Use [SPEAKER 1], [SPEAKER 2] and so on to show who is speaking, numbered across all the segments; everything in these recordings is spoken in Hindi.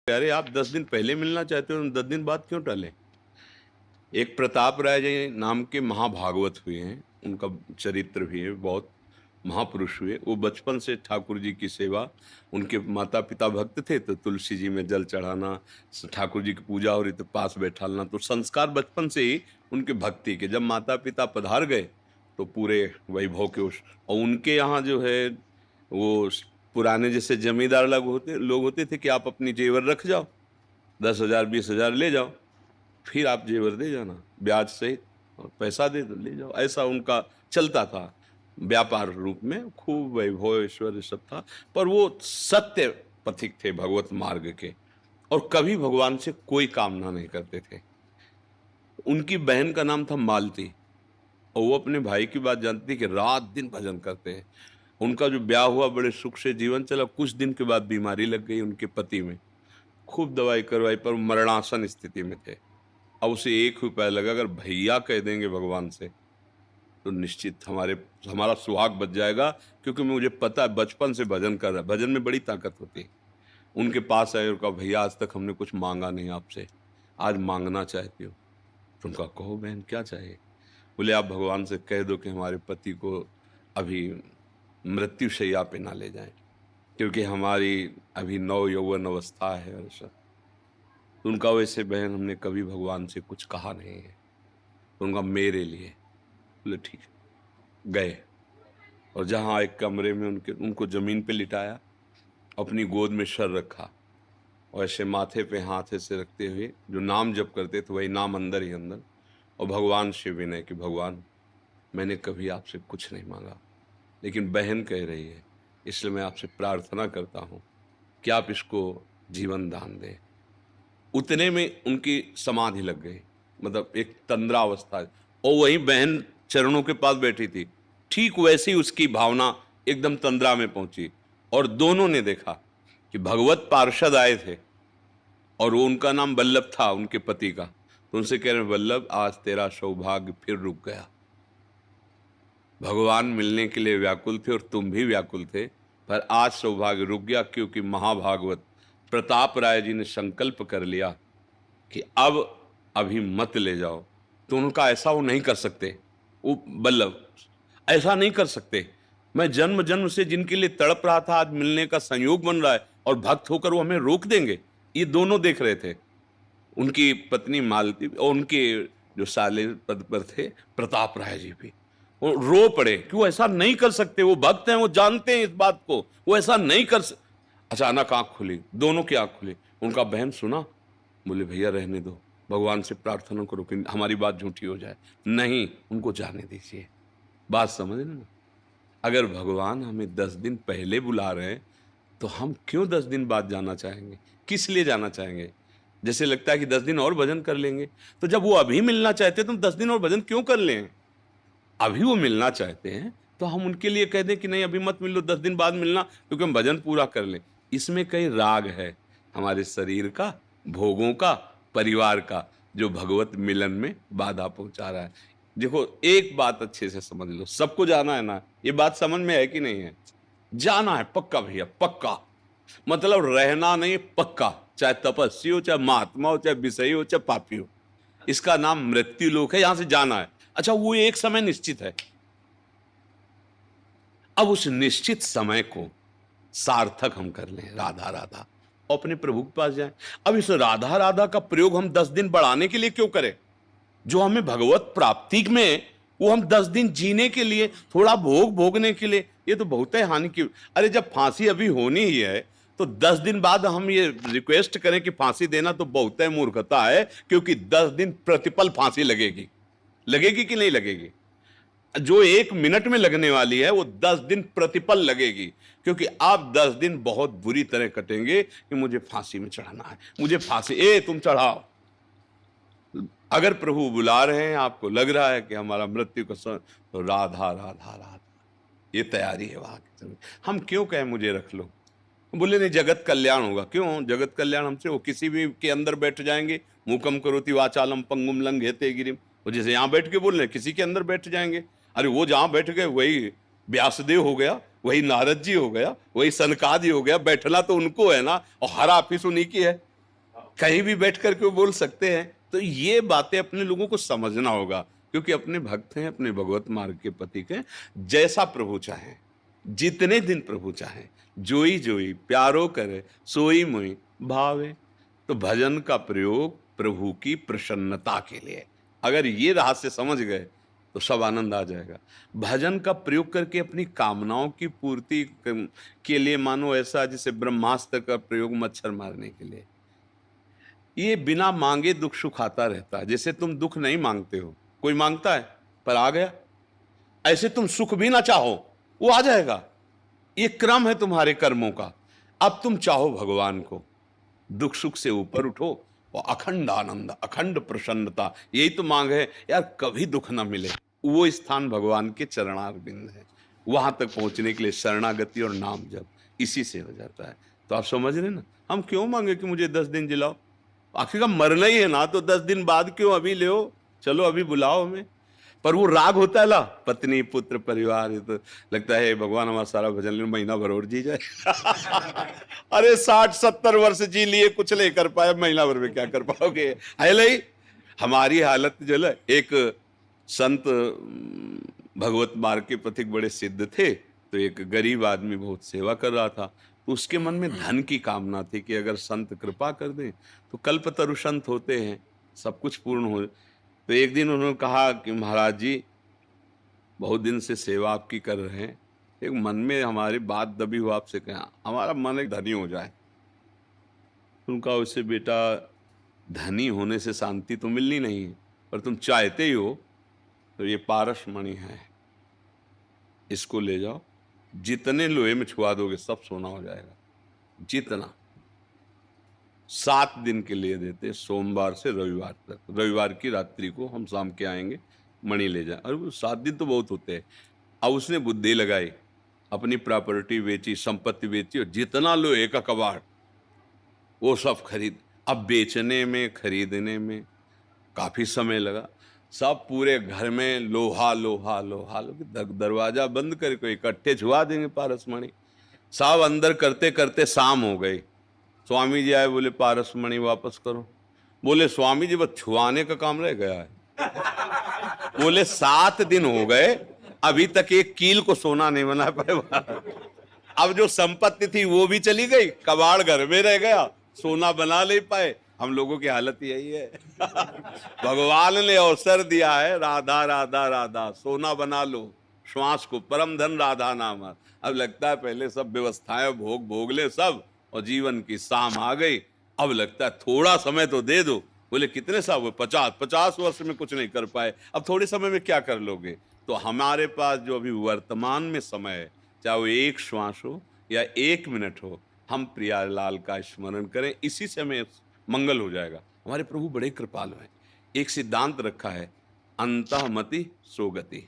[SPEAKER 1] अरे आप 10 दिन पहले मिलना चाहते हो, 10 दिन बाद क्यों टले? एक प्रताप राय जी नाम के महाभागवत हुए हैं, उनका चरित्र भी है, बहुत महापुरुष हुए। वो बचपन से ठाकुर जी की सेवा, उनके माता पिता भक्त थे तो तुलसी जी में जल चढ़ाना, ठाकुर जी की पूजा हो रही तो पास बैठालना, तो संस्कार बचपन से ही उनके भक्ति के। जब माता पिता पधार गए तो पूरे वैभव के और उनके यहाँ जो है वो पुराने जैसे जमींदार लोग होते थे कि आप अपनी जेवर रख जाओ, 10,000 20,000 ले जाओ, फिर आप जेवर दे जाना ब्याज सहित, और पैसा दे दो ले जाओ। ऐसा उनका चलता था, व्यापार रूप में खूब वैभव ऐश्वर्य सब था। पर वो सत्य पथिक थे भगवत मार्ग के, और कभी भगवान से कोई कामना नहीं करते थे। उनकी बहन का नाम था मालती, और वो अपने भाई की बात जानती थी कि रात दिन भजन करते हैं। उनका जो ब्याह हुआ बड़े सुख से जीवन चला, कुछ दिन के बाद बीमारी लग गई उनके पति में, खूब दवाई करवाई पर मरणासन स्थिति में थे। अब उसे 1 रुपया लगा, अगर भैया कह देंगे भगवान से तो निश्चित हमारा सुहाग बच जाएगा, क्योंकि मुझे पता है बचपन से भजन कर रहा है, भजन में बड़ी ताकत होती है। उनके पास आए और कहा, भैया आज तक हमने कुछ मांगा नहीं आपसे, आज मांगना चाहती हो। तो उनका, कहो बहन क्या चाहिए? बोले आप भगवान से कह दो कि हमारे पति को अभी मृत्यु शैया पे ना ले जाएं, क्योंकि हमारी अभी नव यौवन अवस्था है। ऐसा तो उनका, वैसे बहन हमने कभी भगवान से कुछ कहा नहीं है। तो उनका, मेरे लिए। बोले ठीक है। गए और जहाँ एक कमरे में उनको जमीन पे लिटाया, अपनी गोद में सर रखा, और ऐसे माथे पे हाथ ऐसे रखते हुए जो नाम जप करते थे वही नाम अंदर ही अंदर, और भगवान से विनय कि भगवान मैंने कभी आपसे कुछ नहीं मांगा, लेकिन बहन कह रही है इसलिए मैं आपसे प्रार्थना करता हूँ कि आप इसको जीवन दान दें। उतने में उनकी समाधि लग गई, मतलब एक तंद्रा अवस्था, और वही बहन चरणों के पास बैठी थी, ठीक वैसी उसकी भावना एकदम तंद्रा में पहुंची। और दोनों ने देखा कि भगवत पार्षद आए थे, और वो उनका नाम वल्लभ था उनके पति का। तो उनसे कह रहे, वल्लभ आज तेरा सौभाग्य फिर रुक गया। भगवान मिलने के लिए व्याकुल थे और तुम भी व्याकुल थे, पर आज सौभाग्य रुक गया, क्योंकि महाभागवत प्रताप राय जी ने संकल्प कर लिया कि अब अभी मत ले जाओ। तो उनका ऐसा वो नहीं कर सकते, वो वल्लभ ऐसा नहीं कर सकते। मैं जन्म जन्म से जिनके लिए तड़प रहा था, आज मिलने का संयोग बन रहा है, और भक्त होकर वो हमें रोक देंगे? ये दोनों देख रहे थे, उनकी पत्नी मालती और उनके जो साले पद पर थे प्रताप राय जी भी। वो रो पड़े कि वो ऐसा नहीं कर सकते, वो भक्त हैं, वो जानते हैं इस बात को, वो ऐसा नहीं कर अचानक आंख खुली, दोनों की आंख खुली। उनका, बहन सुना? बोले भैया रहने दो, भगवान से प्रार्थना करो कि हमारी बात झूठी हो जाए। नहीं, उनको जाने दीजिए। बात समझ ना, अगर भगवान हमें 10 दिन पहले बुला रहे हैं तो हम क्यों 10 दिन बाद जाना चाहेंगे? किस लिए जाना चाहेंगे? जैसे लगता है कि 10 दिन और भजन कर लेंगे। तो जब वो अभी मिलना चाहते हैं तो हम 10 दिन और भजन क्यों कर लें? अभी वो मिलना चाहते हैं तो हम उनके लिए कह दें कि नहीं अभी मत मिलो, 10 दिन बाद मिलना, क्योंकि हम भजन पूरा कर लें। इसमें कई राग है, हमारे शरीर का, भोगों का, परिवार का, जो भगवत मिलन में बाधा पहुंचा रहा है। देखो एक बात अच्छे से समझ लो, सबको जाना है ना, ये बात समझ में है कि नहीं है? जाना है पक्का भैया, पक्का। मतलब रहना नहीं, पक्का। चाहे तपस्वी हो, चाहे महात्मा हो, चाहे विषयी हो, चाहे पापी हो, इसका नाम मृत्यु लोक है, यहां से जाना है। अच्छा, वो एक समय निश्चित है। अब उस निश्चित समय को सार्थक हम कर लें, राधा राधा, और अपने प्रभु के पास जाएं। अब इस राधा राधा का प्रयोग हम 10 दिन बढ़ाने के लिए क्यों करें? जो हमें भगवत प्राप्ति में, वो हम 10 दिन जीने के लिए, थोड़ा भोग भोगने के लिए, ये तो बहुत है हानि की। अरे जब फांसी अभी होनी ही है तो 10 दिन बाद हम ये रिक्वेस्ट करें कि फांसी देना, तो बहुत है मूर्खता है, क्योंकि 10 दिन प्रतिपल फांसी लगेगी। लगेगी कि नहीं लगेगी? जो 1 मिनट में लगने वाली है वो 10 दिन प्रतिपल लगेगी, क्योंकि आप 10 दिन बहुत बुरी तरह कटेंगे कि मुझे फांसी में चढ़ाना है, मुझे फांसी, तुम चढ़ाओ। अगर प्रभु बुला रहे हैं, आपको लग रहा है कि हमारा मृत्यु का समय, तो राधा राधा राधा, ये तैयारी है वहां की। हम क्यों कहें मुझे रख लो? बोले नहीं, जगत कल्याण होगा। क्यों जगत कल्याण हमसे? वो किसी भी के अंदर बैठ जाएंगे। मूकम करोति वाचालम पंगुम लंघयते गिरिम, वो जैसे यहाँ बैठ के बोल रहे, किसी के अंदर बैठ जाएंगे। अरे वो जहां बैठ गए वही व्यासदेव हो गया, वही नारद जी हो गया, वही सनकादि हो गया। बैठना तो उनको है ना, और हर ऑफिस उन्हीं की है। कहीं भी बैठ करके वो बोल सकते हैं। तो ये बातें अपने लोगों को समझना होगा, क्योंकि अपने भक्त हैं, अपने भगवत मार्ग के पथिक हैं। जैसा प्रभु चाहे, जितने दिन प्रभु चाहे, जोई जोई प्यारो करे, सोई मोई भावे। तो भजन का प्रयोग प्रभु की प्रसन्नता के लिए, अगर ये रहस्य समझ गए तो सब आनंद आ जाएगा। भजन का प्रयोग करके अपनी कामनाओं की पूर्ति के लिए, मानो ऐसा जैसे ब्रह्मास्त्र का प्रयोग मच्छर मारने के लिए, ये बिना मांगे दुख सुख आता रहता है। जैसे तुम दुख नहीं मांगते हो, कोई मांगता है पर आ गया, ऐसे तुम सुख भी ना चाहो वो आ जाएगा। ये क्रम है तुम्हारे कर्मों का। अब तुम चाहो भगवान को, दुख सुख से ऊपर उठो और अखंड आनंद, अखंड प्रसन्नता, यही तो मांग है यार, कभी दुख ना मिले। वो स्थान भगवान के चरणार बिंद है। वहां तक पहुंचने के लिए शरणागति और नाम जप, इसी से हो जाता है। तो आप समझ रहे ना, हम क्यों मांगे कि मुझे 10 दिन जिलाओ, आखिर का मरना ही है ना, तो 10 दिन बाद क्यों, अभी ले, चलो अभी बुलाओ हमें। पर वो राग होता है ला, पत्नी पुत्र परिवार, ये तो लगता है भगवान हमारा सारा भजन ले, महीना भर और जी जाए। अरे 60-70 वर्ष जी लिए, कुछ नहीं कर पाए, महीना भर में क्या कर पाओगे? है नहीं हमारी हालत जो है। एक संत भगवत मार्ग के पथिक बड़े सिद्ध थे, तो एक गरीब आदमी बहुत सेवा कर रहा था, तो उसके मन में धन की कामना थी कि अगर संत कृपा कर दें तो कल्पतरु संत होते हैं, सब कुछ पूर्ण हो। तो एक दिन उन्होंने कहा कि महाराज जी, बहुत दिन से सेवा आपकी कर रहे हैं, एक मन में हमारी बात दबी हो, आपसे कहा हमारा मन एक धनी हो जाए। उनका, उससे बेटा धनी होने से शांति तो मिलनी नहीं है, पर तुम चाहते ही हो तो ये पारस मणि है, इसको ले जाओ, जितने लोहे में छुआ दोगे सब सोना हो जाएगा, जितना। 7 दिन के लिए देते, सोमवार से रविवार तक, रविवार की रात्रि को हम शाम के आएंगे, मणि ले जाए। अरे 7 दिन तो बहुत होते हैं। अब उसने बुद्धि लगाई, अपनी प्रॉपर्टी बेची, संपत्ति बेची, और जितना लोहे का कबाड़ वो सब खरीद। अब बेचने में खरीदने में काफी समय लगा, सब पूरे घर में लोहा लोहा लोहा लोहा, दरवाजा बंद करके इकट्ठे छुआ देंगे पारस मणि। सब अंदर करते करते शाम हो गई। स्वामी जी आए, बोले पारस मणि वापस करो। बोले स्वामी जी बस छुआने का काम रह गया है। बोले 7 दिन हो गए, अभी तक एक कील को सोना नहीं बना पाए। अब जो संपत्ति थी वो भी चली गई, कबाड़ घर में रह गया, सोना बना नहीं पाए। हम लोगों की हालत यही है। भगवान ने अवसर दिया है, राधा राधा राधा, सोना बना लो श्वास को, परम धन राधा नाम। अब लगता है पहले सब व्यवस्थाएं भोग भोग ले सब, और जीवन की शाम आ गई। अब लगता है थोड़ा समय तो दे दो। बोले कितने साल हुए? 50 वर्ष में कुछ नहीं कर पाए, अब थोड़े समय में क्या कर लोगे? तो हमारे पास जो अभी वर्तमान में समय है, चाहे वो एक श्वास हो या 1 मिनट हो, हम प्रियालाल का स्मरण करें, इसी से हमें मंगल हो जाएगा। हमारे प्रभु बड़े कृपालु हैं। एक सिद्धांत रखा है, अंतःमति सोगति।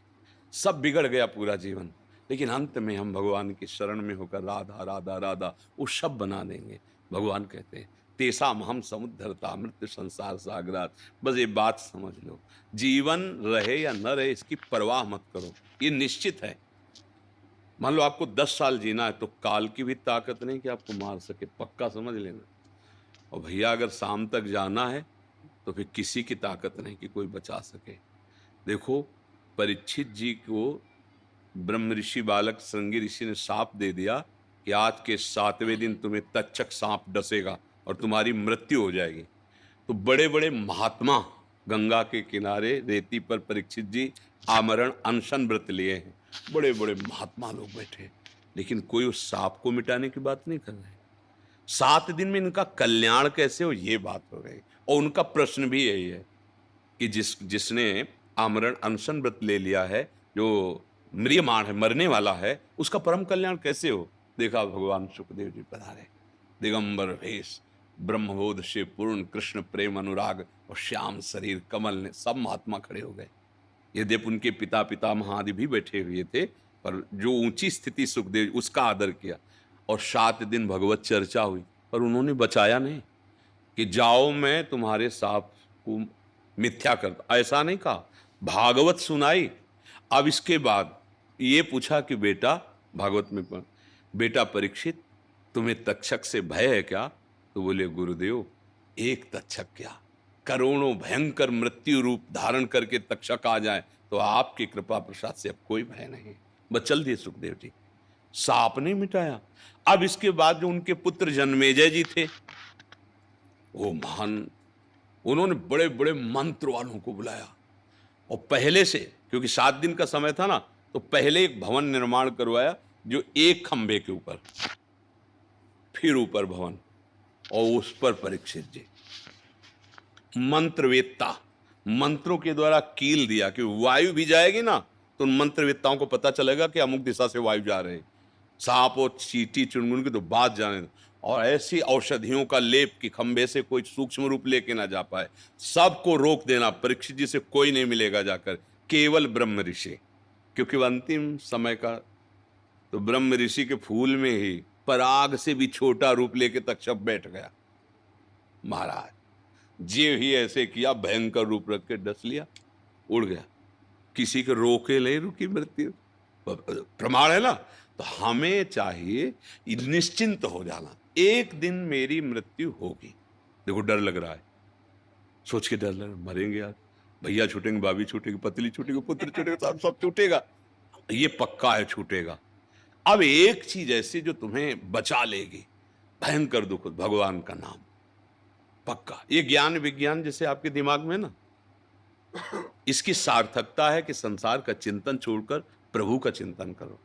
[SPEAKER 1] सब बिगड़ गया पूरा जीवन, लेकिन अंत में हम भगवान की शरण में होकर राधा राधा राधा वो सब बना देंगे। भगवान कहते हैं तेसाम हम समुद्धरता मृत्यु संसार सागरात। बस ये बात समझ लो, जीवन रहे या न रहे इसकी परवाह मत करो, ये निश्चित है। मान लो आपको 10 साल जीना है, तो काल की भी ताकत नहीं कि आपको मार सके, पक्का समझ लेना। और भैया अगर शाम तक जाना है तो फिर किसी की ताकत नहीं कि कोई बचा सके। देखो परीक्षित जी को ब्रह्म ऋषि बालक श्रृंगी ऋषि ने साप दे दिया कि आज के 7वें दिन तुम्हें तक्षक सांप डसेगा और तुम्हारी मृत्यु हो जाएगी। तो बड़े बड़े महात्मा गंगा के किनारे रेती पर परीक्षित जी आमरण अनशन व्रत लिए हैं, बड़े बड़े महात्मा लोग बैठे, लेकिन कोई उस सांप को मिटाने की बात नहीं कर रहे। 7 दिन में इनका कल्याण कैसे हो, ये बात हो गई। और उनका प्रश्न भी यही है कि जिसने आमरण अनशन व्रत ले लिया है, जो म्रियमाण है, मरने वाला है, उसका परम कल्याण कैसे हो। देखा भगवान सुखदेव जी पधारे, दिगंबर भेष, ब्रह्मबोध से पूर्ण, कृष्ण प्रेम अनुराग और श्याम शरीर कमल ने, सब महात्मा खड़े हो गए। यद्यपि उनके पिता पितामह आदि भी बैठे हुए थे, पर जो ऊंची स्थिति सुखदेव, उसका आदर किया। और 7 दिन भगवत चर्चा हुई, पर उन्होंने बचाया नहीं कि जाओ मैं तुम्हारे सांप को मिथ्या करता, ऐसा नहीं कहा, भागवत सुनाई। अब इसके बाद ये पूछा कि बेटा, भागवत में बेटा परीक्षित, तुम्हें तक्षक से भय है क्या? तो बोले गुरुदेव एक तक्षक क्या, करोड़ों भयंकर मृत्यु रूप धारण करके तक्षक आ जाए तो आपकी कृपा प्रसाद से अब कोई भय नहीं। बस चल दिए सुखदेव जी, साप नहीं मिटाया। अब इसके बाद जो उनके पुत्र जन्मेजय जी थे, वो महान, उन्होंने बड़े बड़े मंत्र वालों को बुलाया और पहले से, क्योंकि 7 दिन का समय था ना, तो पहले एक भवन निर्माण करवाया जो एक खंभे के ऊपर, फिर ऊपर भवन, और उस पर परीक्षित जी मंत्रवेत्ता, मंत्रों के द्वारा कील दिया कि वायु भी जाएगी ना तो उन मंत्रवेत्ताओं को पता चलेगा कि अमुक दिशा से वायु जा रहे हैं। सांप और चींटी चुनमुन की तो बात जाने दो। और ऐसी औषधियों का लेप कि खंबे से कोई सूक्ष्म रूप लेके ना जा पाए, सबको रोक देना। परीक्षित जी से कोई नहीं मिलेगा जाकर, केवल ब्रह्म ऋषि, क्योंकि वह अंतिम समय का, तो ब्रह्म ऋषि के फूल में ही पराग से भी छोटा रूप लेके तक्षक बैठ गया। महाराज जे ही ऐसे किया, भयंकर रूप रख के डस लिया, उड़ गया, किसी के रोके नहीं रुकी मृत्यु। प्रमाण है ना। तो हमें चाहिए निश्चिंत हो जाना, एक दिन मेरी मृत्यु होगी। देखो डर लग रहा है, सोच के डर लग रहा है, मरेंगे यार, भैया छूटेंगे, भाभी छूटेगी, पत्नी छूटेगी, पुत्र छूटेगा, सब छूटेगा, ये पक्का है छूटेगा। अब एक चीज ऐसी जो तुम्हें बचा लेगी, भयंकर दुख, भगवान का नाम, पक्का। ये ज्ञान विज्ञान जैसे आपके दिमाग में ना, इसकी सार्थकता है कि संसार का चिंतन छोड़कर प्रभु का चिंतन करो।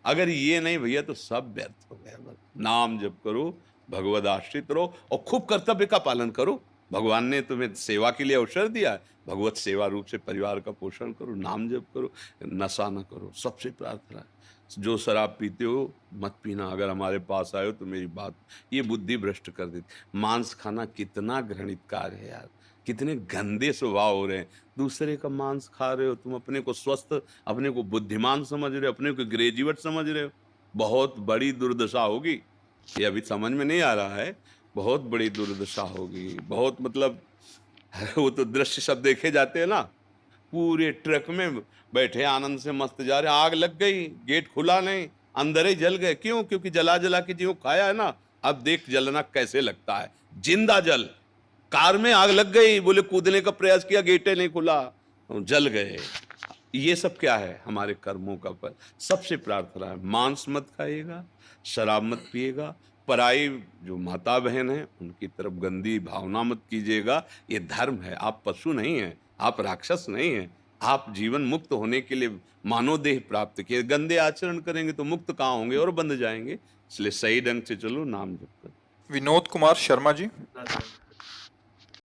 [SPEAKER 1] अगर ये नहीं भैया तो सब व्यर्थ हो गया। बस नाम जप करो, भगवद आश्रित रहो और खूब कर्तव्य का पालन करो। भगवान ने तुम्हें सेवा के लिए अवसर दिया है, भगवत सेवा रूप से परिवार का पोषण करो, नाम जप करो, नशा न करो। सबसे प्रार्थना है, जो शराब पीते हो मत पीना। अगर हमारे पास आए हो तो मेरी बात, ये बुद्धि भ्रष्ट कर देती। मांस खाना कितना घृणित कार्य है यार, कितने गंदे स्वभाव हो रहे हैं। दूसरे का मांस खा रहे हो, तुम अपने को स्वस्थ, अपने को बुद्धिमान समझ रहे हो, अपने को ग्रेजुएट समझ रहे हो। बहुत बड़ी दुर्दशा होगी, ये अभी समझ में नहीं आ रहा है, बहुत बड़ी दुर्दशा होगी। बहुत मतलब वो तो दृश्य सब देखे जाते हैं ना, पूरे ट्रक में बैठे आनंद से मस्त जा रहे, आग लग गई, गेट खुला नहीं, अंदर ही जल गए। क्यों? क्योंकि जला जला के जो खाया है ना, अब देख जलना कैसे लगता है, जिंदा जल। कार में आग लग गई, बोले कूदने का प्रयास किया, गेटे नहीं खुला, जल गए। ये सब क्या है? हमारे कर्मों का फल। सबसे प्रार्थना है, मांस मत खाइएगा, शराब मत पिएगा, पराई जो माता बहन है उनकी तरफ गंदी भावना मत कीजिएगा। ये धर्म है, आप पशु नहीं हैं, आप राक्षस नहीं हैं। आप जीवन मुक्त होने के लिए मानव देह प्राप्त किए। गंदे आचरण करेंगे तो मुक्त कहाँ होंगे और बंध जाएंगे। इसलिए सही ढंग से चलो, नाम जप करो।
[SPEAKER 2] विनोद कुमार शर्मा जी।